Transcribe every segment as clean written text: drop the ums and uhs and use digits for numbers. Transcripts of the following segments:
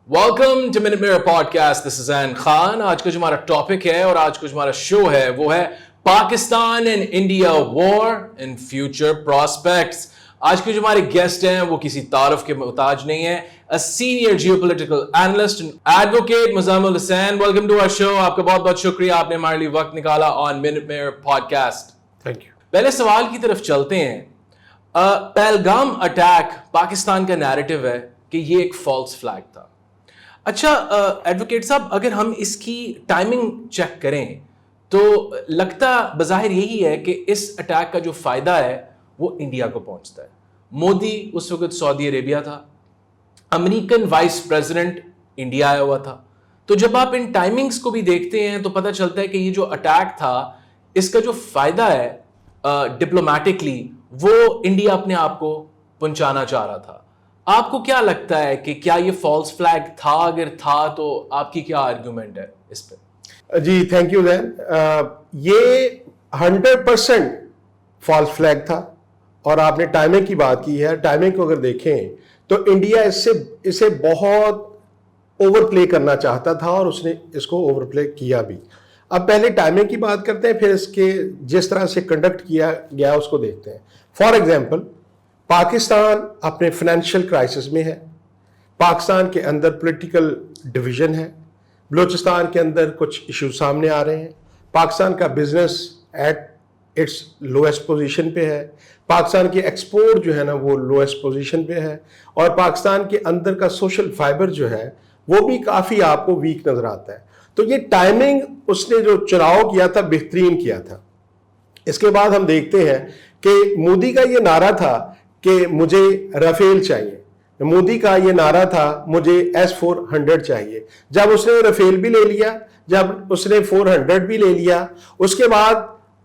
Welcome to minute mirror podcast. This is Zain Khan. آج کا جو ہمارا ٹاپک ہے اور آج کا جو ہمارا شو ہے وہ ہے Pakistan and India war and future prospects. آج کے جو ہمارے گیسٹ ہیں وہ کسی تعارف کے محتاج نہیں ہیں. Senior geo political analyst advocate Muzammil Hussain. Welcome to our show. آپ کا بہت بہت شکریہ, آپ نے ہمارے لیے وقت نکالا on minute mirror podcast. Thank you. پہلے سوال کی طرف چلتے ہیں. پہلگام اٹیک پاکستان کا نیریٹو ہے کہ یہ ایک فالس فلیگ تھا. اچھا ایڈوکیٹ صاحب, اگر ہم اس کی ٹائمنگ چیک کریں تو لگتا بظاہر یہی ہے کہ اس اٹیک کا جو فائدہ ہے وہ انڈیا کو پہنچتا ہے. مودی اس وقت سعودی عربیہ تھا, امریکن وائس پریزیڈنٹ انڈیا آیا ہوا تھا. تو جب آپ ان ٹائمنگز کو بھی دیکھتے ہیں تو پتہ چلتا ہے کہ یہ جو اٹیک تھا اس کا جو فائدہ ہے ڈپلومیٹکلی وہ انڈیا اپنے آپ کو پہنچانا چاہ رہا تھا. آپ کو کیا لگتا ہے کہ کیا یہ فالس فلیگ تھا؟ اگر تھا تو آپ کی کیا آرگیومنٹ ہے اس پہ؟ جی تھینک یو زین. یہ 100% فالس فلیگ تھا. اور آپ نے ٹائمنگ کی بات کی ہے, ٹائمنگ کو اگر دیکھیں تو انڈیا اسے بہت اوور پلے کرنا چاہتا تھا اور اس نے اس کو اوور پلے کیا بھی. اب پہلے ٹائمنگ کی بات کرتے ہیں, پھر اس کے جس طرح سے کنڈکٹ کیا گیا اس کو دیکھتے ہیں. فار ایگزامپل, پاکستان اپنے فائنینشیل کرائسس میں ہے, پاکستان کے اندر پولیٹیکل ڈویژن ہے, بلوچستان کے اندر کچھ ایشو سامنے آ رہے ہیں, پاکستان کا business at its lowest position پہ ہے, پاکستان کی ایکسپورٹ جو ہے نا وہ لویسٹ پوزیشن پہ ہے, اور پاکستان کے اندر کا سوشل فائبر جو ہے وہ بھی کافی آپ کو ویک نظر آتا ہے. تو یہ ٹائمنگ اس نے جو چناؤ کیا تھا بہترین کیا تھا. اس کے بعد ہم دیکھتے ہیں کہ مودی کا یہ نعرہ تھا کہ مجھے رفیل چاہیے, مودی کا یہ نعرہ تھا مجھے S-400 چاہیے. جب اس نے رفیل بھی لے لیا, جب اس نے 400 بھی لے لیا, اس کے بعد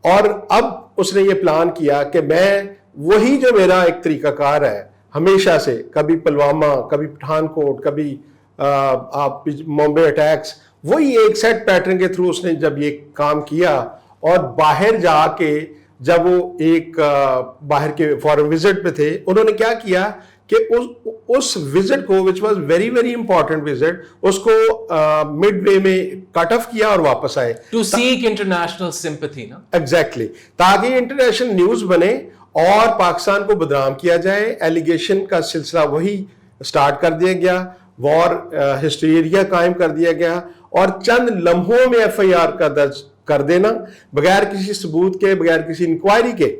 اور اب اس نے یہ پلان کیا کہ میں وہی جو میرا ایک طریقہ کار ہے ہمیشہ سے, کبھی پلوامہ, کبھی پٹھان کوٹ, کبھی آپ ممبئی اٹیکس, وہی ایک سیٹ پیٹرن کے تھرو اس نے جب یہ کام کیا اور باہر جا کے جب وہ ایک باہر کے فارن وزٹ پہ تھے, انہوں نے کیا کیا کہ اس وزٹ کو which was very very important visit, اس کو مڈ وے میں کٹ آف کیا اور واپس آئے. to seek international sympathy نا. ایگزیکٹلی, تاکہ انٹرنیشنل نیوز بنے اور پاکستان کو بدنام کیا جائے. ایلیگیشن کا سلسلہ وہی سٹارٹ کر دیا گیا, وار ہسٹیریا قائم کر دیا گیا, اور چند لمحوں میں FIR کا درج کر دینا بغیر کسی ثبوت کے, بغیر کسی انکوائری کے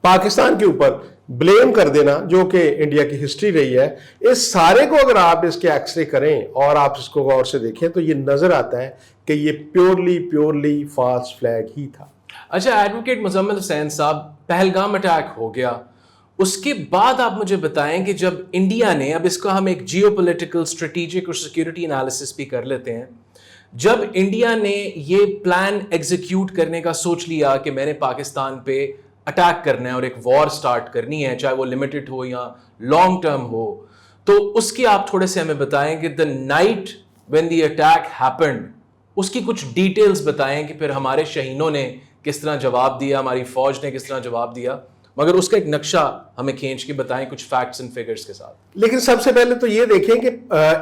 پاکستان کے اوپر بلیم کر دینا, جو کہ انڈیا کی ہسٹری رہی ہے. اس سارے کو اگر آپ اس کے ایکس رے کریں اور آپ اس کو غور سے دیکھیں تو یہ نظر آتا ہے کہ یہ پیورلی فالس فلیگ ہی تھا. اچھا ایڈوکیٹ مزمل حسین صاحب, پہلگام اٹیک ہو گیا, اس کے بعد آپ مجھے بتائیں کہ جب انڈیا نے, اب اس کا ہم ایک جیو پولیٹیکل اسٹریٹجک اور سیکیورٹی انالیسس بھی کر لیتے ہیں, جب انڈیا نے یہ پلان ایگزیکیوٹ کرنے کا سوچ لیا کہ میں نے پاکستان پہ اٹیک کرنا ہے اور ایک وار سٹارٹ کرنی ہے, چاہے وہ لمیٹڈ ہو یا لانگ ٹرم ہو, تو اس کی آپ تھوڑے سے ہمیں بتائیں کہ the night when the attack happened اس کی کچھ ڈیٹیلز بتائیں کہ پھر ہمارے شہینوں نے کس طرح جواب دیا, ہماری فوج نے کس طرح جواب دیا, مگر اس کا ایک نقشہ ہمیں کھینچ کے بتائیں کچھ فیکٹس اینڈ فگرز کے ساتھ. لیکن سب سے پہلے تو یہ دیکھیں کہ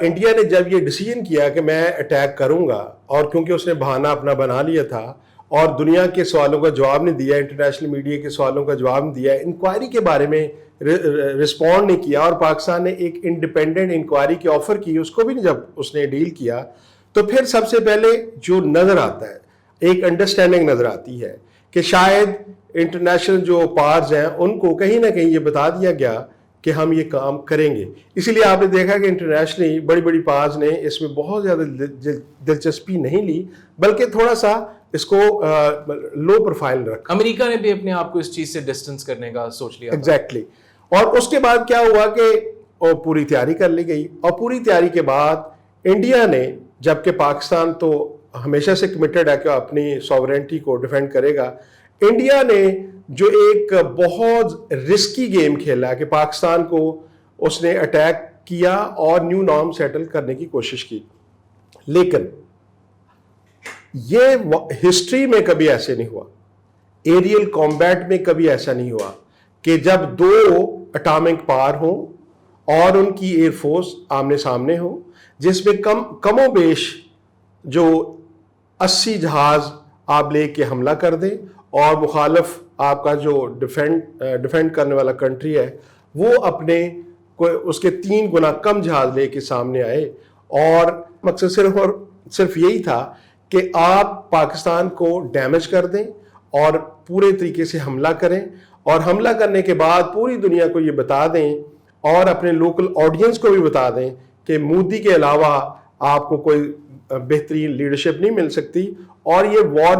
انڈیا نے جب یہ ڈیسیجن کیا کہ میں اٹیک کروں گا, اور کیونکہ اس نے بہانہ اپنا بنا لیا تھا اور دنیا کے سوالوں کا جواب نہیں دیا, انٹرنیشنل میڈیا کے سوالوں کا جواب نہیں دیا, انکوائری کے بارے میں رسپونڈ نہیں کیا, اور پاکستان نے ایک انڈیپینڈنٹ انکوائری کی آفر کی, اس کو بھی جب اس نے ڈیل کیا, تو پھر سب سے پہلے جو نظر آتا ہے ایک انڈرسٹینڈنگ نظر آتی ہے کہ شاید انٹرنیشنل جو پارز ہیں ان کو کہیں نہ کہیں یہ بتا دیا گیا کہ ہم یہ کام کریں گے. اسی لیے آپ نے دیکھا کہ انٹرنیشنلی بڑی پارز نے اس میں بہت زیادہ دلچسپی نہیں لی, بلکہ تھوڑا سا اس کو لو پروفائل رکھا. امریکہ نے بھی اپنے آپ کو اس چیز سے ڈسٹنس کرنے کا سوچ لیا. ایگزیکٹلی. اور اس کے بعد کیا ہوا کہ پوری تیاری کر لی گئی, اور پوری تیاری کے بعد انڈیا نے, جبکہ پاکستان تو ہمیشہ سے کمیٹڈ ہے کہ اپنی سوورینٹی کو ڈیفینڈ کرے گا, انڈیا نے جو ایک بہت رسکی گیم کھیلا کہ پاکستان کو اس نے اٹیک کیا اور نیو نارم سیٹل کرنے کی کوشش کی. لیکن یہ ہسٹری میں کبھی ایسے نہیں ہوا, ایریل کامبیٹ میں کبھی ایسا نہیں ہوا کہ جب دو اٹامک پار ہوں اور ان کی ایئر فورس آمنے سامنے ہو, جس میں کم و بیش جو 80 جہاز آپ لے کے حملہ کر دیں اور مخالف آپ کا جو ڈیفینڈ کرنے والا کنٹری ہے وہ اپنے اس کے 3 گنا کم جہاز لے کے سامنے آئے. اور مقصد صرف یہی تھا کہ آپ پاکستان کو ڈیمیج کر دیں اور پورے طریقے سے حملہ کریں, اور حملہ کرنے کے بعد پوری دنیا کو یہ بتا دیں اور اپنے لوکل آڈینس کو بھی بتا دیں کہ مودی کے علاوہ آپ کو کوئی بہترین لیڈرشپ نہیں مل سکتی, اور یہ وار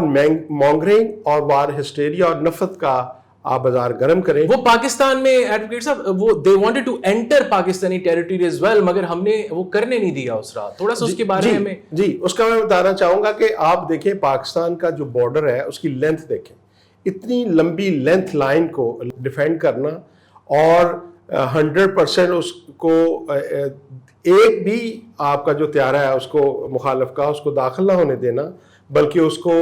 مانگرنگ اور وار ہسٹیریا اور نفرت کا آپ بازار گرم کریں. وہ پاکستان میں ایڈوکیٹ صاحب وہ they wanted to enter Pakistani territory as well, مگر ہم نے وہ کرنے نہیں دیا اس رات. تھوڑا سا اس کے بارے میں جی اس کا میں بتانا چاہوں گا کہ آپ دیکھیں پاکستان کا جو بارڈر ہے اس کی لینتھ دیکھیں, اتنی لمبی لینتھ لائن کو ڈیفینڈ کرنا اور 100% اس کو ایک بھی آپ کا جو طیارہ ہے اس کو مخالف کا اس کو داخل نہ ہونے دینا, بلکہ اس کو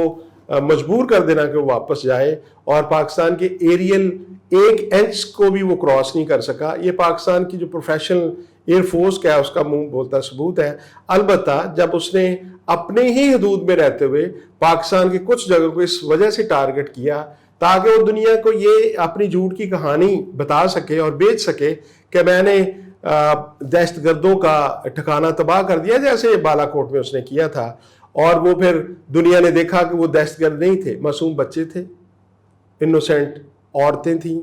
مجبور کر دینا کہ وہ واپس جائے, اور پاکستان کے ایریل 1 انچ کو بھی وہ کراس نہیں کر سکا. یہ پاکستان کی جو پروفیشنل ایئر فورس کا ہے اس کا منہ بولتا ثبوت ہے. البتہ جب اس نے اپنے ہی حدود میں رہتے ہوئے پاکستان کی کچھ جگہوں کو اس وجہ سے ٹارگٹ کیا تاکہ وہ دنیا کو یہ اپنی جھوٹ کی کہانی بتا سکے اور بیچ سکے کہ میں نے دہشت گردوں کا ٹھکانہ تباہ کر دیا, جیسے بالا کوٹ میں اس نے کیا تھا. اور وہ پھر دنیا نے دیکھا کہ وہ دہشت گرد نہیں تھے, معصوم بچے تھے, انوسینٹ عورتیں تھیں,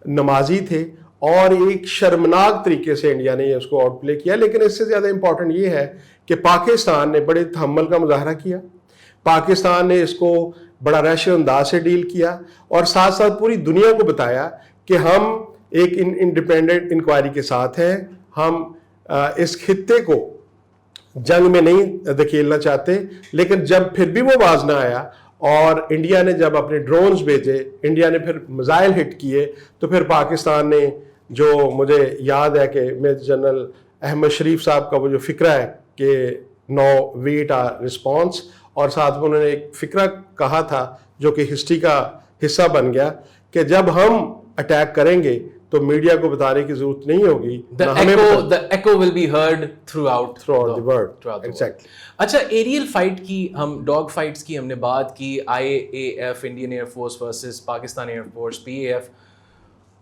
نمازی تھے, اور ایک شرمناک طریقے سے انڈیا نے اس کو آؤٹ پلے کیا. لیکن اس سے زیادہ امپورٹنٹ یہ ہے کہ پاکستان نے بڑے تحمل کا مظاہرہ کیا, پاکستان نے اس کو بڑا ریشو انداز سے ڈیل کیا, اور ساتھ ساتھ پوری دنیا کو بتایا کہ ہم ایک انڈیپینڈنٹ انکوائری کے ساتھ ہیں, ہم اس خطے کو جنگ میں نہیں دھکیلنا چاہتے. لیکن جب پھر بھی وہ باز نہ آیا اور انڈیا نے جب اپنے ڈرونز بھیجے, انڈیا نے پھر میزائل ہٹ کیے, تو پھر پاکستان نے جو مجھے یاد ہے کہ میجر جنرل احمد شریف صاحب کا وہ جو فکرہ ہے کہ نو ویٹ آر رسپانس, اور ساتھ میں انہوں نے ایک فکرہ کہا تھا جو کہ ہسٹری کا حصہ بن گیا کہ جب ہم اٹیک کریں گے تو میڈیا کو بتانے کی ضرورت نہیں ہوگی, the echo will be heard throughout the world. Exactly. اچھا, ایریل فائٹ کی ہم ڈاگ فائٹس کی ہم نے بات کی, IAF Indian air force versus Pakistan air force PAF.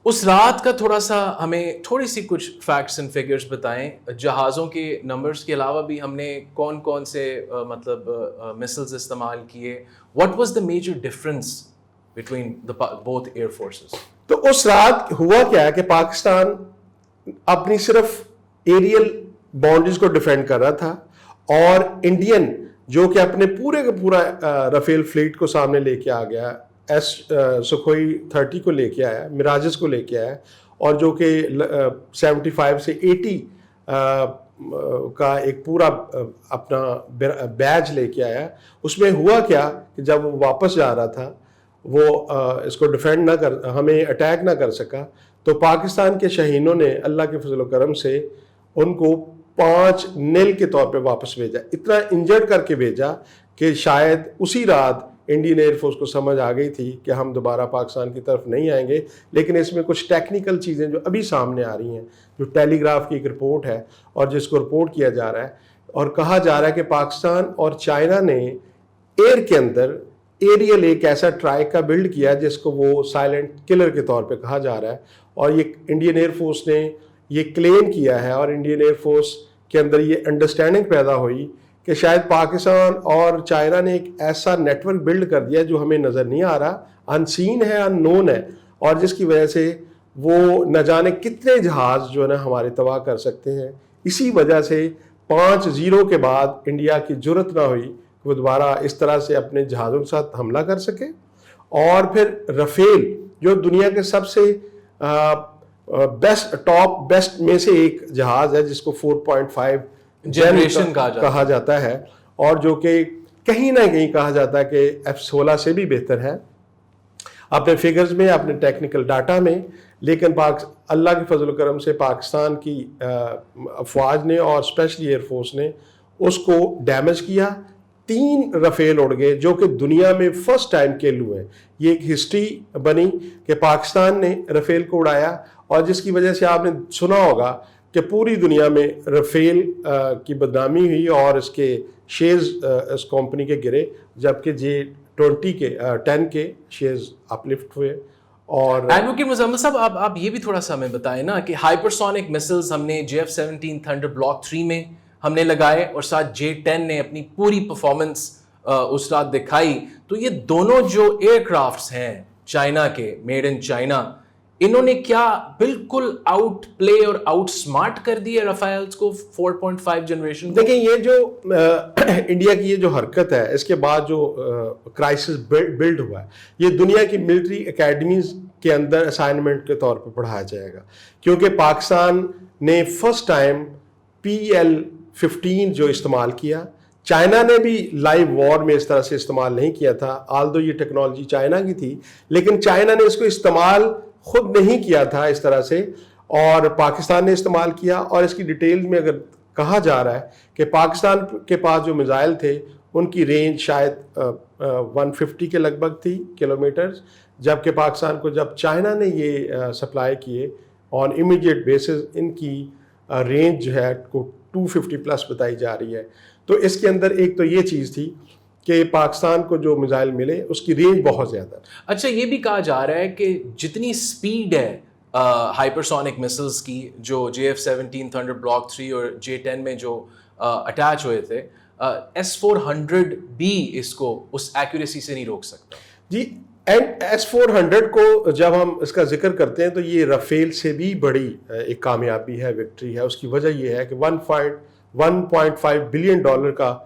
اس رات کا تھوڑا سا ہمیں تھوڑی سی کچھ فیکٹس اینڈ فگرز بتائیں. جہازوں کے نمبرز کے علاوہ بھی ہم نے کون کون سے مطلب مسلز استعمال کیے, what was the major difference between both air forces? تو اس رات ہوا کیا ہے کہ پاکستان اپنی صرف ایریل باؤنڈریز کو ڈیفینڈ کر رہا تھا, اور انڈین جو کہ اپنے پورے کا پورا رفیل فلیٹ کو سامنے لے کے آ گیا, سکھوئی 30 کو لے کے آیا, مراجز کو لے کے آیا, اور جو کہ 75 سے 80 کا ایک پورا اپنا بیج لے کے آیا. اس میں ہوا کیا کہ جب وہ واپس جا رہا تھا وہ اس کو ڈیفینڈ نہ کر, ہمیں اٹیک نہ کر سکا, تو پاکستان کے شاہینوں نے اللہ کے فضل و کرم سے ان کو 5-0 کے طور پہ واپس بھیجا. اتنا انجرڈ کر کے بھیجا کہ شاید اسی رات انڈین ایئر فورس کو سمجھ آ گئی تھی کہ ہم دوبارہ پاکستان کی طرف نہیں آئیں گے. لیکن اس میں کچھ ٹیکنیکل چیزیں جو ابھی سامنے آ رہی ہیں, جو ٹیلی گراف کی ایک رپورٹ ہے اور جس کو رپورٹ کیا جا رہا ہے, اور کہا جا رہا ہے کہ پاکستان اور چائنا نے ایئر کے اندر ایریل ایک ایسا ٹرائک کا بلڈ کیا جس کو وہ سائلنٹ کلر کے طور پہ کہا جا رہا ہے, اور یہ انڈین ایئر فورس نے یہ کلیم کیا ہے, اور انڈین ایئر فورس کے اندر یہ انڈرسٹینڈنگ پیدا ہوئی کہ شاید پاکستان اور چائنا نے ایک ایسا نیٹ ورک بلڈ کر دیا جو ہمیں نظر نہیں آ رہا, انسین ہے, ان نون ہے, اور جس کی وجہ سے وہ نہ جانے کتنے جہاز جو ہے نا ہمارے تباہ کر سکتے ہیں. اسی وجہ سے 5-0 کے بعد انڈیا کی جرت نہ ہوئی کہ وہ دوبارہ اس طرح سے اپنے جہازوں کے ساتھ حملہ کر سکے. اور پھر رفیل جو دنیا کے سب سے ٹاپ بیسٹ میں سے ایک جہاز ہے جس کو 4.5 جنریشن کہا جاتا ہے, اور جو کہ کہیں نہ کہیں کہا جاتا ہے کہ F-16 سے بھی بہتر ہے اپنے فگرز میں, اپنے ٹیکنیکل ڈاٹا میں. لیکن اللہ کے فضل و کرم سے پاکستان کی افواج نے اور اسپیشلی ایئر فورس نے اس کو ڈیمیج کیا. 3 رفیل اڑ گئے جو کہ دنیا میں فرسٹ ٹائم کیل ہوئے ہیں. یہ ایک ہسٹری بنی کہ پاکستان نے رفیل کو اڑایا, اور جس کی وجہ سے آپ نے سنا ہوگا کہ پوری دنیا میں رفیل کی بدنامی ہوئی اور اس کے شیئرز اس کمپنی کے گرے، جبکہ J20 کے 10 کے شیئرز اپلفٹ ہوئے. اور ایڈوکیٹ مزمل صاحب آپ یہ بھی تھوڑا سا ہمیں بتائیں نا کہ ہائپرسونک مسلز ہم نے JF-17 تھنڈر بلاک 3 میں ہم نے لگائے اور ساتھ J-10 نے اپنی پوری پرفارمنس اس رات دکھائی. تو یہ دونوں جو ایئر کرافٹس ہیں چائنا کے، میڈ ان چائنا، انہوں نے کیا بالکل آؤٹ پلے اور آؤٹ سمارٹ کر دیا رافیلز کو 4.5 جنریشن؟ دیکھیں یہ جو انڈیا کی یہ جو حرکت ہے، اس کے بعد جو کرائسس بلڈ ہوا ہے، یہ دنیا کی ملٹری اکیڈمیز کے اندر اسائنمنٹ کے طور پہ پڑھایا جائے گا، کیونکہ پاکستان نے فرسٹ ٹائم PL-15 جو استعمال کیا. چائنا نے بھی لائیو وار میں اس طرح سے استعمال نہیں کیا تھا، آلدو یہ ٹیکنالوجی چائنا کی تھی، لیکن چائنا نے اس کو استعمال خود نہیں کیا تھا اس طرح سے، اور پاکستان نے استعمال کیا. اور اس کی ڈیٹیل میں اگر کہا جا رہا ہے کہ پاکستان کے پاس جو میزائل تھے ان کی رینج شاید 150 کے لگ بھگ تھی کلومیٹرز، جبکہ پاکستان کو جب چائنا نے یہ سپلائی کیے آن امیڈیٹ بیسز، ان کی رینج جو ہے کو 250 پلس بتائی جا رہی ہے. تو اس کے اندر ایک تو یہ چیز تھی کہ پاکستان کو جو میزائل ملے اس کی رینج بہت زیادہ. اچھا یہ بھی کہا جا رہا ہے کہ جتنی سپیڈ ہے ہائپرسونک مسلز کی جو JF-17 تھنڈر بلاک 3 اور J-10 میں جو اٹیچ ہوئے تھے، S-400 بھی اس کو اس ایکوریسی سے نہیں روک سکتا. جی S-400 کو جب ہم اس کا ذکر کرتے ہیں تو یہ رافیل سے بھی بڑی ایک کامیابی ہے، وکٹری ہے. اس کی وجہ یہ ہے کہ $1.5 بلین کا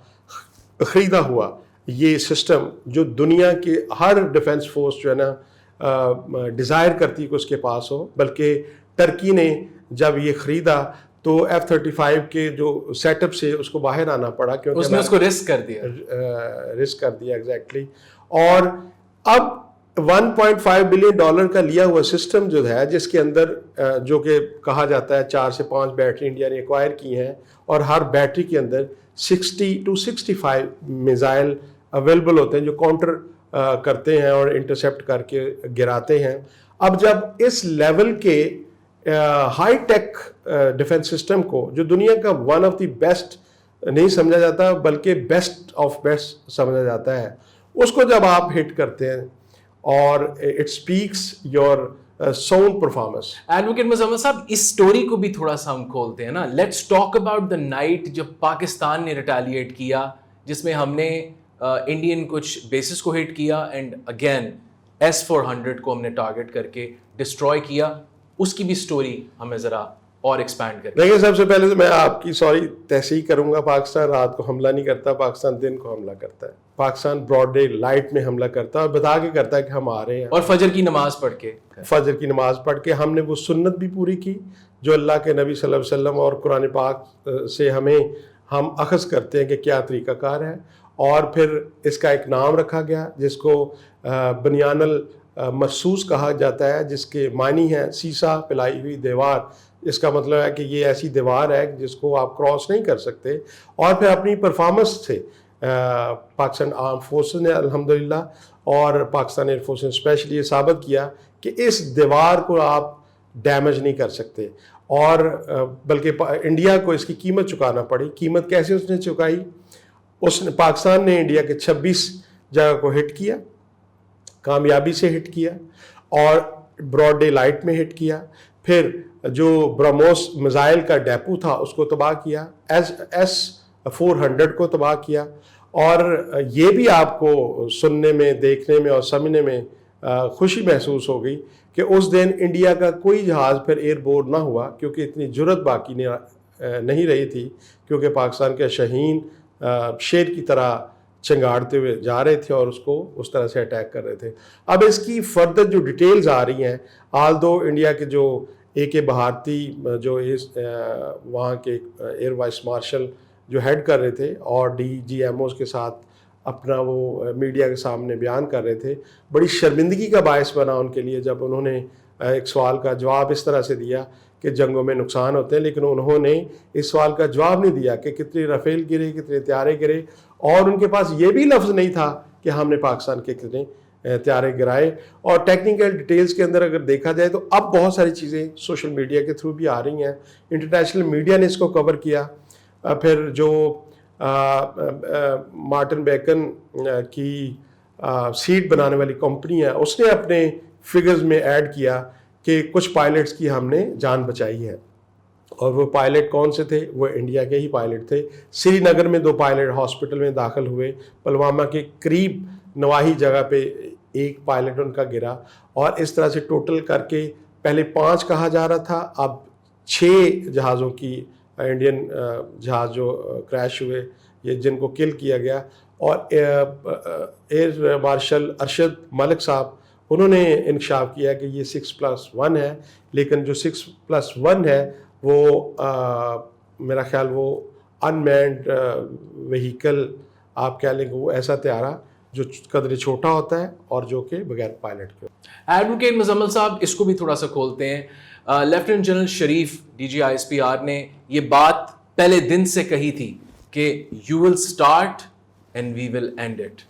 خریدا ہوا یہ سسٹم جو دنیا کے ہر ڈیفنس فورس جو ہے نا ڈیزائر کرتی کہ اس کے پاس ہو، بلکہ ٹرکی نے جب یہ خریدا تو F-35 کے جو سیٹ اپ سے اس کو باہر آنا پڑا، کیونکہ اس نے اس کو رسک کر دیا ایگزیکٹلی. اور اب $1.5 بلین کا لیا ہوا سسٹم جو ہے، جس کے اندر جو کہ کہا جاتا ہے 4 سے 5 بیٹری انڈیا نے ایکوائر کی ہیں، اور ہر بیٹری کے اندر 60 to 65 میزائل اویلیبل ہوتے ہیں جو کاؤنٹر کرتے ہیں اور انٹرسیپٹ کر کے گراتے ہیں. اب جب اس لیول کے ہائی ٹیک ڈیفنس سسٹم کو، جو دنیا کا ون آف دی بیسٹ نہیں سمجھا جاتا بلکہ بیسٹ آف بیسٹ سمجھا جاتا ہے، اس کو جب آپ ہٹ کرتے ہیں اور it speaks your sound performance. Advocate Muzammil sahab اس سٹوری کو بھی تھوڑا سا ہم کھولتے ہیں نا. Let's talk about the night جب پاکستان نے ریٹیلیٹ کیا، جس میں ہم نے انڈین کچھ بیسز کو ہٹ کیا اینڈ اگین S-400 کو ہم نے ٹارگٹ کر کے ڈسٹروائے کیا. اس کی بھی سٹوری ہمیں ذرا اور ایکسپینڈ کریں. دیکھیں سب سے پہلے تو میں آپ کی تصحیح کروں گا، پاکستان رات کو حملہ نہیں کرتا، پاکستان دن کو حملہ کرتا ہے. پاکستان براڈ ڈے لائٹ میں حملہ کرتا ہے اور بتا کے کرتا ہے کہ ہم آ رہے ہیں، اور فجر کی نماز پڑھ کے ہم نے وہ سنت بھی پوری کی جو اللہ کے نبی صلی اللہ علیہ وسلم اور قرآن پاک سے ہم اخذ کرتے ہیں کہ کیا طریقہ کار ہے. اور پھر اس کا ایک نام رکھا گیا جس کو بنیان المرصوص کہا جاتا ہے، جس کے معنی ہے سیسا پلائی ہوئی دیوار. اس کا مطلب ہے کہ یہ ایسی دیوار ہے جس کو آپ کراس نہیں کر سکتے. اور پھر اپنی پرفارمنس سے پاکستان آرم فورسز نے الحمدللہ اور پاکستان ایئر فورس نے اسپیشلی یہ ثابت کیا کہ اس دیوار کو آپ ڈیمیج نہیں کر سکتے. اور بلکہ انڈیا کو اس کی قیمت چکانا پڑی. قیمت کیسے اس نے چکائی؟ پاکستان نے انڈیا کے 26 جگہ کو ہٹ کیا، کامیابی سے ہٹ کیا، اور براڈ ڈے لائٹ میں ہٹ کیا. پھر جو برہموس میزائل کا ڈیپو تھا اس کو تباہ کیا، S-400 کو تباہ کیا. اور یہ بھی آپ کو سننے میں، دیکھنے میں اور سمجھنے میں خوشی محسوس ہو گئی کہ اس دن انڈیا کا کوئی جہاز پھر ایئر بورن نہ ہوا، کیونکہ اتنی جرت باقی نہیں رہی تھی، کیونکہ پاکستان کے شاہین شیر کی طرح چنگاڑتے ہوئے جا رہے تھے اور اس کو اس طرح سے اٹیک کر رہے تھے. اب اس کی فردر جو ڈیٹیلز آ رہی ہیں، آلدو انڈیا کے جو AK بھارتی جو وہاں کے ایئر وائس مارشل جو ہیڈ کر رہے تھے اور DGMOs کے ساتھ اپنا وہ میڈیا کے سامنے بیان کر رہے تھے، بڑی شرمندگی کا باعث بنا ان کے لیے جب انہوں نے ایک سوال کا جواب اس طرح سے دیا کہ جنگوں میں نقصان ہوتے ہیں، لیکن انہوں نے اس سوال کا جواب نہیں دیا کہ کتنے رافیل گرے، کتنے طیارے گرے. اور ان کے پاس یہ بھی لفظ نہیں تھا کہ ہم نے پاکستان کے کتنے طیارے گرائے. اور ٹیکنیکل ڈیٹیلز کے اندر اگر دیکھا جائے تو اب بہت ساری چیزیں سوشل میڈیا کے تھرو بھی آ رہی ہیں, انٹرنیشنل میڈیا نے اس کو کور کیا. پھر جو مارٹن بیکن کی سیٹ بنانے والی کمپنی ہے اس نے اپنے فگرز میں ایڈ کیا کہ کچھ پائلٹس کی ہم نے جان بچائی ہے. اور وہ پائلٹ کون سے تھے؟ وہ انڈیا کے ہی پائلٹ تھے. سری نگر میں 2 پائلٹ ہاسپٹل میں داخل ہوئے, پلوامہ کے قریب نواحی جگہ پہ ایک پائلٹ ان کا گرا, اور اس طرح سے ٹوٹل کر کے پہلے 5 کہا جا رہا تھا, اب 6 جہازوں کی انڈین جہاز جو کریش ہوئے یہ جن کو کل کیا گیا. اور ایئر مارشل ارشد ملک صاحب انہوں نے انکشاف کیا کہ یہ 6+1 ہے, لیکن جو 6+1 ہے وہ میرا خیال وہ انمینڈ وہیکل آپ کہہ لیں کہ وہ ایسا طیارہ جو قدرے چھوٹا ہوتا ہے اور جو کہ بغیر پائلٹ کے. ایڈوکیٹ مزمل صاحب اس کو بھی تھوڑا سا کھولتے ہیں. لیفٹیننٹ جنرل شریف DGISPR نے یہ بات پہلے دن سے کہی تھی کہ you will start and we will end it.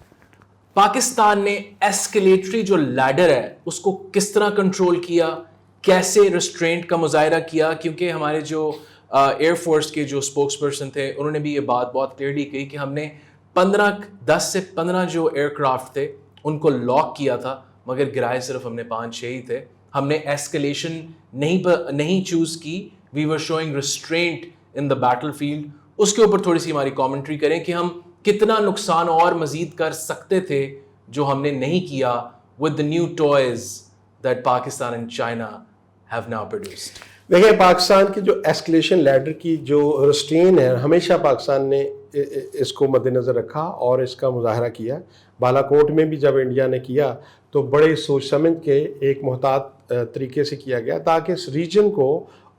Pakistan نے ایسکلیٹری جو لیڈر ہے اس کو کس طرح کنٹرول کیا, کیسے ریسٹرینٹ کا مظاہرہ کیا؟ کیونکہ ہمارے جو ایئر فورس کے جو اسپوکس پرسن تھے انہوں نے بھی یہ بات بہت کلیئرلی کہی کہ ہم نے 10 سے 15 جو ایئر کرافٹ تھے ان کو لاک کیا تھا, مگر گرائے صرف ہم نے 5-6 ہی تھے. ہم نے ایسکلیشن نہیں چوز کی, we were showing restraint in the battle field. اس کے اوپر تھوڑی سی ہماری کامنٹری کریں کہ ہم کتنا نقصان اور مزید کر سکتے تھے جو ہم نے نہیں کیا with the new toys that Pakistan and China have now produced. دیکھیں پاکستان کی جو ایسکلیشن لیڈر کی جو ریسٹرین ہے ہمیشہ پاکستان نے اس کو مد نظر رکھا اور اس کا مظاہرہ کیا. بالا کوٹ میں بھی جب انڈیا نے کیا تو بڑے سوچ سمجھ کے ایک محتاط طریقے سے کیا گیا تاکہ اس ریجن کو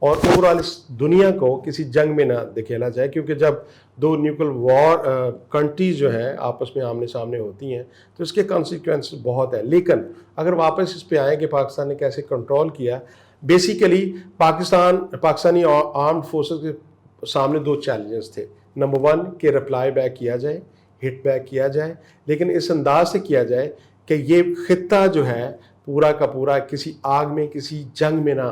اور اوور آل اس دنیا کو کسی جنگ میں نہ دکھیلا جائے, کیونکہ جب 2 نیوکل وار کنٹریز جو ہیں آپس میں آمنے سامنے ہوتی ہیں تو اس کے کانسیکوینس بہت ہیں. لیکن اگر واپس اس پہ آئیں کہ پاکستان نے کیسے کنٹرول کیا, بیسیکلی پاکستانی آرمڈ فورسز کے سامنے 2 چیلنجز تھے. نمبر 1 کہ رپلائی بیک کیا جائے, ہٹ بیک کیا جائے, لیکن اس انداز سے کیا جائے کہ یہ خطہ جو ہے پورا کا پورا کسی آگ میں کسی جنگ میں نہ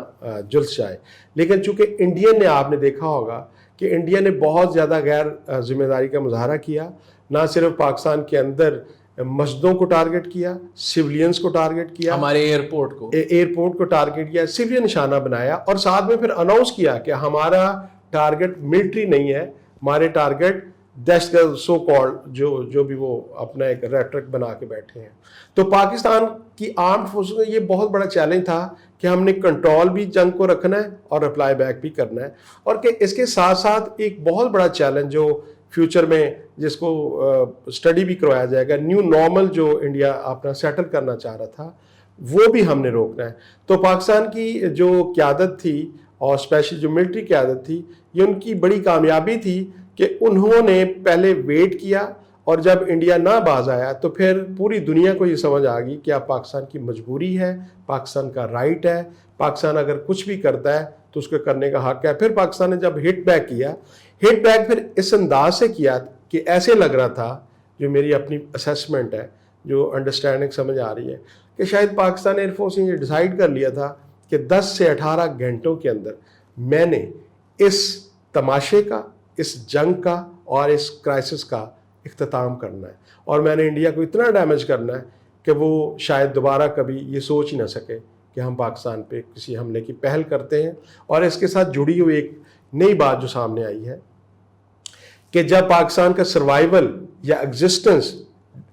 جلس جائے. لیکن چونکہ انڈین نے آپ نے دیکھا ہوگا کہ انڈیا نے بہت زیادہ غیر ذمہ داری کا مظاہرہ کیا, نہ صرف پاکستان کے اندر مسجدوں کو ٹارگٹ کیا, سیولینز کو ٹارگٹ کیا, ہمارے ایئرپورٹ کو ٹارگٹ کیا, سیویل نشانہ بنایا, اور ساتھ میں پھر اناؤنس کیا کہ ہمارا ٹارگٹ ملٹری نہیں ہے, ہمارے ٹارگٹ دہشت گرد سو کالڈ جو بھی وہ اپنا ایک ریٹرک بنا کے بیٹھے ہیں. تو پاکستان کی آرمڈ فورسز کا یہ بہت بڑا چیلنج تھا کہ ہم نے کنٹرول بھی جنگ کو رکھنا ہے اور رپلائی بیک بھی کرنا ہے, اور کہ اس کے ساتھ ساتھ ایک بہت بڑا چیلنج جو فیوچر میں جس کو اسٹڈی بھی کروایا جائے گا, نیو نارمل جو انڈیا اپنا سیٹل کرنا چاہ رہا تھا وہ بھی ہم نے روکنا ہے. تو پاکستان کی جو قیادت تھی اور اسپیشلی جو ملٹری قیادت تھی, یہ ان کی بڑی کامیابی تھی کہ انہوں نے پہلے ویٹ کیا, اور جب انڈیا نہ باز آیا تو پھر پوری دنیا کو یہ سمجھ آ گئی کہ اب پاکستان کی مجبوری ہے, پاکستان کا رائٹ ہے, پاکستان اگر کچھ بھی کرتا ہے تو اس کو کرنے کا حق ہے. پھر پاکستان نے جب ہٹ بیک کیا, ہٹ بیک پھر اس انداز سے کیا کہ ایسے لگ رہا تھا, جو میری اپنی اسیسمنٹ ہے, جو انڈرسٹینڈنگ سمجھ آ رہی ہے, کہ شاید پاکستان ایئر فورس نے یہ ڈیسائیڈ کر لیا تھا کہ 10 سے 18 گھنٹوں کے اندر میں نے اس تماشے کا, اس جنگ کا اور اس کرائسس کا اختتام کرنا ہے, اور میں نے انڈیا کو اتنا ڈیمیج کرنا ہے کہ وہ شاید دوبارہ کبھی یہ سوچ ہی نہ سکے کہ ہم پاکستان پہ کسی حملے کی پہل کرتے ہیں. اور اس کے ساتھ جڑی ہوئی ایک نئی بات جو سامنے آئی ہے کہ جب پاکستان کا سروائیول یا ایگزسٹنس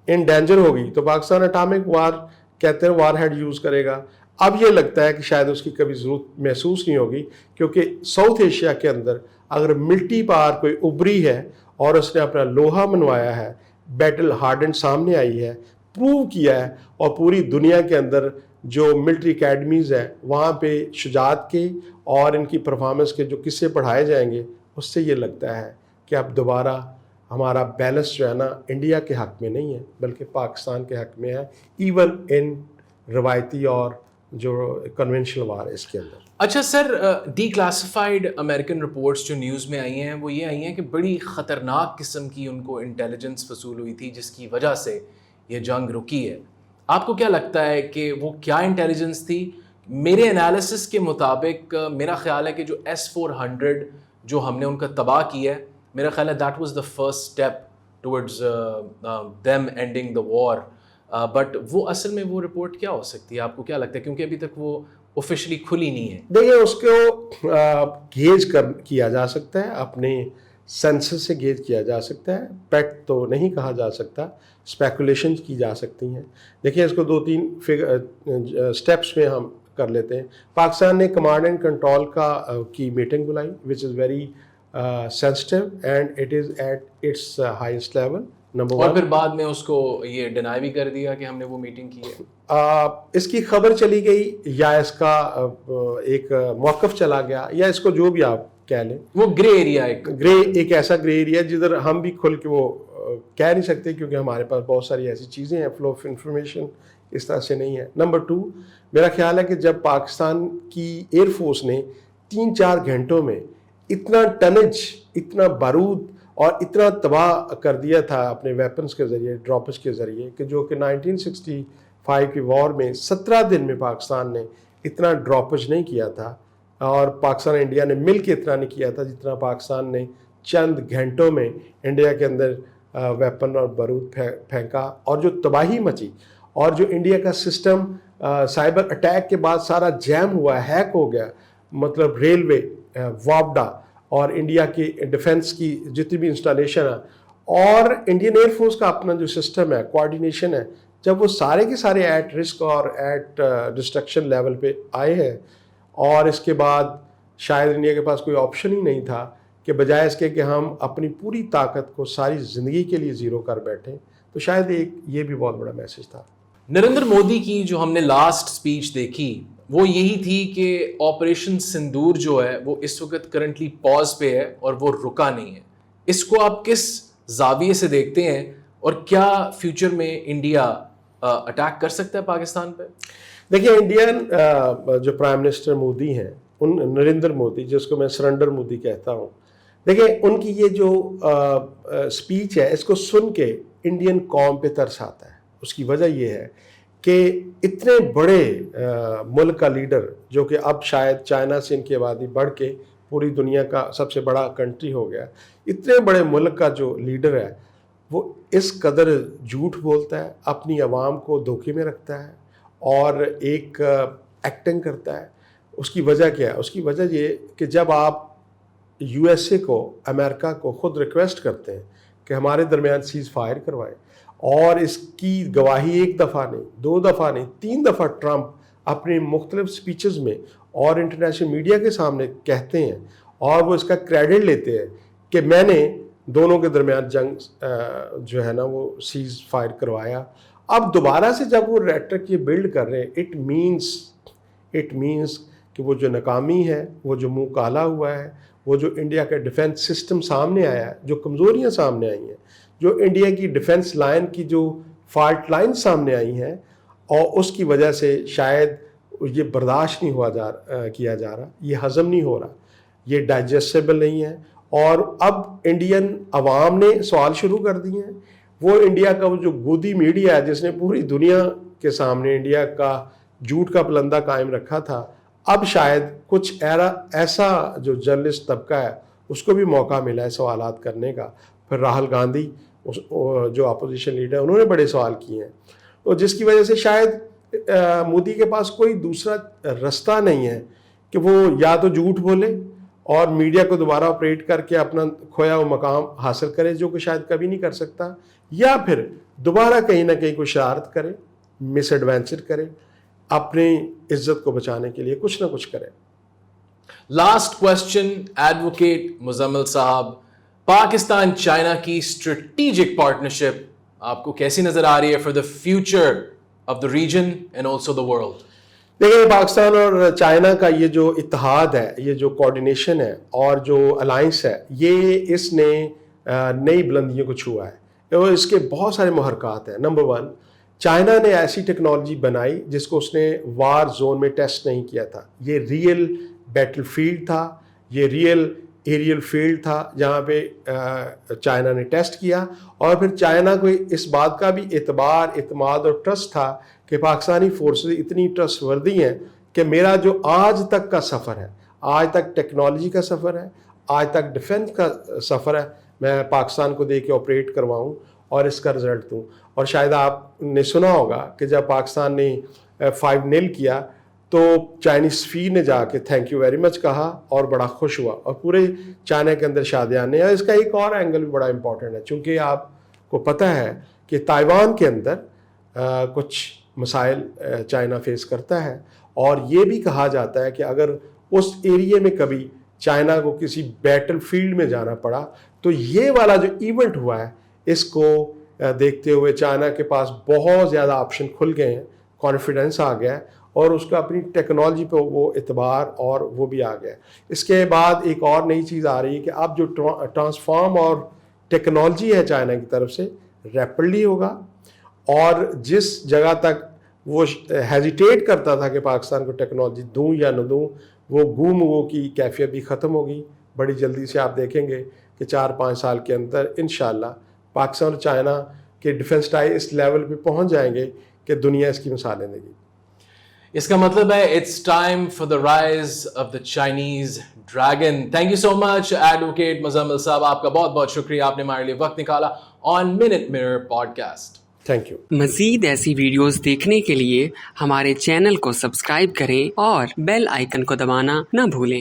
ان ڈینجر ہوگی تو پاکستان اٹامک وار کہتے ہیں وار ہیڈ یوز کرے گا. اب یہ لگتا ہے کہ شاید اس کی کبھی ضرورت محسوس نہیں ہوگی, کیونکہ ساؤتھ ایشیا کے اندر اگر ملٹی پاور کوئی ابری ہے اور اس نے اپنا لوہا منوایا ہے, بیٹل ہارڈنڈ سامنے آئی ہے, پروو کیا ہے, اور پوری دنیا کے اندر جو ملٹری اکیڈمیز ہیں وہاں پہ شجاعت کے اور ان کی پرفارمنس کے جو قصے پڑھائے جائیں گے, اس سے یہ لگتا ہے کہ اب دوبارہ ہمارا بیلنس جو ہے نا انڈیا کے حق میں نہیں ہے بلکہ پاکستان کے حق میں ہے, ایون ان روایتی اور جو کنونشنل وار ہے اس کے اندر. اچھا سر, ڈی کلاسیفائڈ امریکن رپورٹس جو نیوز میں آئی ہیں وہ یہ آئی ہیں کہ بڑی خطرناک قسم کی ان کو انٹیلیجنس وصول ہوئی تھی جس کی وجہ سے یہ جنگ رکی ہے. آپ کو کیا لگتا ہے کہ وہ کیا انٹیلیجنس تھی؟ میرے انالیسس کے مطابق میرا خیال ہے کہ جو S-400 جو ہم نے ان کا تباہ کیا ہے, میرا خیال ہے that was the first step towards them ending the war. But وہ اصل میں وہ رپورٹ کیا ہو سکتی ہے, آپ کو کیا لگتا ہے, کیونکہ ابھی تک وہ آفیشلی کھلی نہیں ہے. دیکھیں اس کو گیج کیا جا سکتا ہے, اپنے سینسس سے گیج کیا جا سکتا ہے, پیٹ تو نہیں کہا جا سکتا, اسپیکولیشنز کی جا سکتی ہیں. دیکھیں اس کو 2-3 اسٹیپس میں ہم کر لیتے ہیں. پاکستان نے کمانڈ اینڈ کنٹرول کی میٹنگ بلائی which is very sensitive and it is at its highest level. اور پھر بعد میں اس کو یہ ڈینائی بھی کر دیا کہ ہم نے وہ میٹنگ کی ہے. اس کی خبر چلی گئی یا اس کا ایک موقف چلا گیا, یا اس کو جو بھی آپ کہہ لیں, وہ گرے ایریا, ایک ایسا گرے ایریا جدھر ہم بھی کھل کے وہ کہہ نہیں سکتے, کیونکہ ہمارے پاس بہت ساری ایسی چیزیں ہیں, فلو آف انفارمیشن اس طرح سے نہیں ہے. نمبر 2, میرا خیال ہے کہ جب پاکستان کی ایئر فورس نے 3-4 گھنٹوں میں اتنا ٹنج, اتنا بارود اور اتنا تباہ کر دیا تھا اپنے ویپنز کے ذریعے, ڈراپز کے ذریعے, کہ جو کہ 1965 کی وار میں 17 دن میں پاکستان نے اتنا ڈراپج نہیں کیا تھا, اور پاکستان انڈیا نے مل کے اتنا نہیں کیا تھا جتنا پاکستان نے چند گھنٹوں میں انڈیا کے اندر ویپن اور بارود پھینکا, اور جو تباہی مچی, اور جو انڈیا کا سسٹم سائبر اٹیک کے بعد سارا جیم ہوا, ہیک ہو گیا, مطلب ریلوے, وابڈا اور انڈیا کی ڈیفنس کی جتنی بھی انسٹالیشن ہے, اور انڈین ایئر فورس کا اپنا جو سسٹم ہے, کوآرڈینیشن ہے, جب وہ سارے کے سارے ایٹ رسک اور ایٹ ڈسٹرکشن لیول پہ آئے ہیں, اور اس کے بعد شاید انڈیا کے پاس کوئی آپشن ہی نہیں تھا کہ بجائے اس کے کہ ہم اپنی پوری طاقت کو ساری زندگی کے لیے زیرو کر بیٹھیں, تو شاید یہ بھی بہت بڑا میسج تھا. نریندر مودی کی جو ہم نے لاسٹ اسپیچ دیکھی وہ یہی تھی کہ آپریشن سندور جو ہے وہ اس وقت کرنٹلی پاز پہ ہے اور وہ رکا نہیں ہے. اس کو آپ کس زاویے سے دیکھتے ہیں, اور کیا فیوچر میں انڈیا اٹیک کر سکتا ہے پاکستان پہ؟ دیکھیے انڈین جو پرائم منسٹر مودی ہیں, نریندر مودی, جس کو میں سرنڈر مودی کہتا ہوں, دیکھیں ان کی یہ جو اسپیچ ہے اس کو سن کے انڈین قوم پہ ترس آتا ہے. اس کی وجہ یہ ہے کہ اتنے بڑے ملک کا لیڈر, جو کہ اب شاید چائنا سے ان کی آبادی بڑھ کے پوری دنیا کا سب سے بڑا کنٹری ہو گیا, اتنے بڑے ملک کا جو لیڈر ہے وہ اس قدر جھوٹ بولتا ہے, اپنی عوام کو دھوکے میں رکھتا ہے اور ایک ایکٹنگ کرتا ہے. اس کی وجہ کیا ہے؟ اس کی وجہ یہ کہ جب آپ USA کو, امریکہ کو خود ریکویسٹ کرتے ہیں کہ ہمارے درمیان سیز فائر کروائے, اور اس کی گواہی 1 دفعہ نہیں, 2 دفعہ نہیں, 3 دفعہ ٹرمپ اپنے مختلف سپیچز میں اور انٹرنیشنل میڈیا کے سامنے کہتے ہیں, اور وہ اس کا کریڈٹ لیتے ہیں کہ میں نے دونوں کے درمیان جنگ جو ہے نا وہ سیز فائر کروایا. اب دوبارہ سے جب وہ ریٹرک یہ بلڈ کر رہے ہیں, اٹ مینس کہ وہ جو ناکامی ہے, وہ جو منہ کالا ہوا ہے, وہ جو انڈیا کا ڈیفنس سسٹم سامنے آیا ہے, جو کمزوریاں سامنے آئی ہیں, جو انڈیا کی ڈیفنس لائن کی جو فالٹ لائن سامنے آئی ہیں, اور اس کی وجہ سے شاید یہ برداشت نہیں کیا جا رہا, یہ ہضم نہیں ہو رہا, یہ ڈائجسٹیبل نہیں ہے. اور اب انڈین عوام نے سوال شروع کر دیے ہیں. وہ انڈیا کا وہ جو گودی میڈیا ہے جس نے پوری دنیا کے سامنے انڈیا کا جھوٹ کا پلندہ قائم رکھا تھا, اب شاید کچھ ایسا جو جرنلسٹ طبقہ ہے اس کو بھی موقع ملا ہے سوالات کرنے کا. پھر راہل گاندھی جو اپوزیشن لیڈر ہیں, انہوں نے بڑے سوال کیے ہیں, اور جس کی وجہ سے شاید مودی کے پاس کوئی دوسرا رستہ نہیں ہے کہ وہ یا تو جھوٹ بولے اور میڈیا کو دوبارہ آپریٹ کر کے اپنا کھویا ہوا مقام حاصل کرے, جو کہ شاید کبھی نہیں کر سکتا, یا پھر دوبارہ کہیں نہ کہیں کوئی شرارت کرے, مس ایڈوینچر کرے, اپنی عزت کو بچانے کے لیے کچھ نہ کچھ کرے. لاسٹ کوشچن ایڈوکیٹ مزمل صاحب, پاکستان چائنا کی اسٹریٹجک پارٹنرشپ آپ کو کیسی نظر آ رہی ہے for the future of the region and also the world? دیکھیں پاکستان اور چائنا کا یہ جو اتحاد ہے, یہ جو کوآرڈینیشن ہے اور جو الائنس ہے, یہ اس نے نئی بلندیوں کو چھوا ہے, اور اس کے بہت سارے محرکات ہیں. نمبر 1, چائنا نے ایسی ٹیکنالوجی بنائی جس کو اس نے وار زون میں ٹیسٹ نہیں کیا تھا. یہ ریئل بیٹل فیلڈ تھا, یہ ریئل ایریل فیلڈ تھا جہاں پہ چائنا نے ٹیسٹ کیا, اور پھر چائنا کو اس بات کا بھی اعتماد اور ٹرسٹ تھا کہ پاکستانی فورسز اتنی ٹرسٹ وردی ہیں کہ میرا جو آج تک کا سفر ہے, آج تک ٹیکنالوجی کا سفر ہے, آج تک ڈیفنس کا سفر ہے, میں پاکستان کو دے کے آپریٹ کرواؤں اور اس کا رزلٹ دوں. اور شاید آپ نے سنا ہوگا کہ جب پاکستان نے 5-0 کیا تو چائنیز فی نے جا کے تھینک یو ویری مچ کہا اور بڑا خوش ہوا, اور پورے چائنا کے اندر شادیاں نے. اس کا ایک اور اینگل بھی بڑا امپورٹنٹ ہے, چونکہ آپ کو پتہ ہے کہ تائیوان کے اندر کچھ مسائل چائنا فیس کرتا ہے, اور یہ بھی کہا جاتا ہے کہ اگر اس ایریے میں کبھی چائنا کو کسی بیٹل فیلڈ میں جانا پڑا تو یہ والا جو ایونٹ ہوا ہے اس کو دیکھتے ہوئے چائنا کے پاس بہت زیادہ آپشن کھل گئے ہیں, کانفیڈنس آ گیا ہے, اور اس کا اپنی ٹیکنالوجی پہ وہ اعتبار اور وہ بھی آ گیا. اس کے بعد ایک اور نئی چیز آ رہی ہے کہ اب جو ٹرانسفارم اور ٹیکنالوجی ہے چائنا کی طرف سے ریپڈلی ہوگا, اور جس جگہ تک وہ ہیزیٹیٹ کرتا تھا کہ پاکستان کو ٹیکنالوجی دوں یا نہ دوں, وہ گو کی کیفیت بھی ختم ہوگی. بڑی جلدی سے آپ دیکھیں گے کہ 4-5 سال کے اندر انشاءاللہ پاکستان اور چائنا کے ڈیفنس ٹائی اس لیول پہ پہنچ جائیں گے کہ دنیا اس کی مثالیں دے گی. اس کا مطلب ہے it's time for the rise of the Chinese dragon. Thank you so much advocate Muzammil صاحب, آپ کا بہت بہت شکریہ, آپ نے ہمارے لیے وقت نکالا on minute mirror podcast. Thank you. مزید ایسی ویڈیوز دیکھنے کے لیے ہمارے چینل کو سبسکرائب کریں اور بیل آئیکن کو دبانا نہ بھولیں.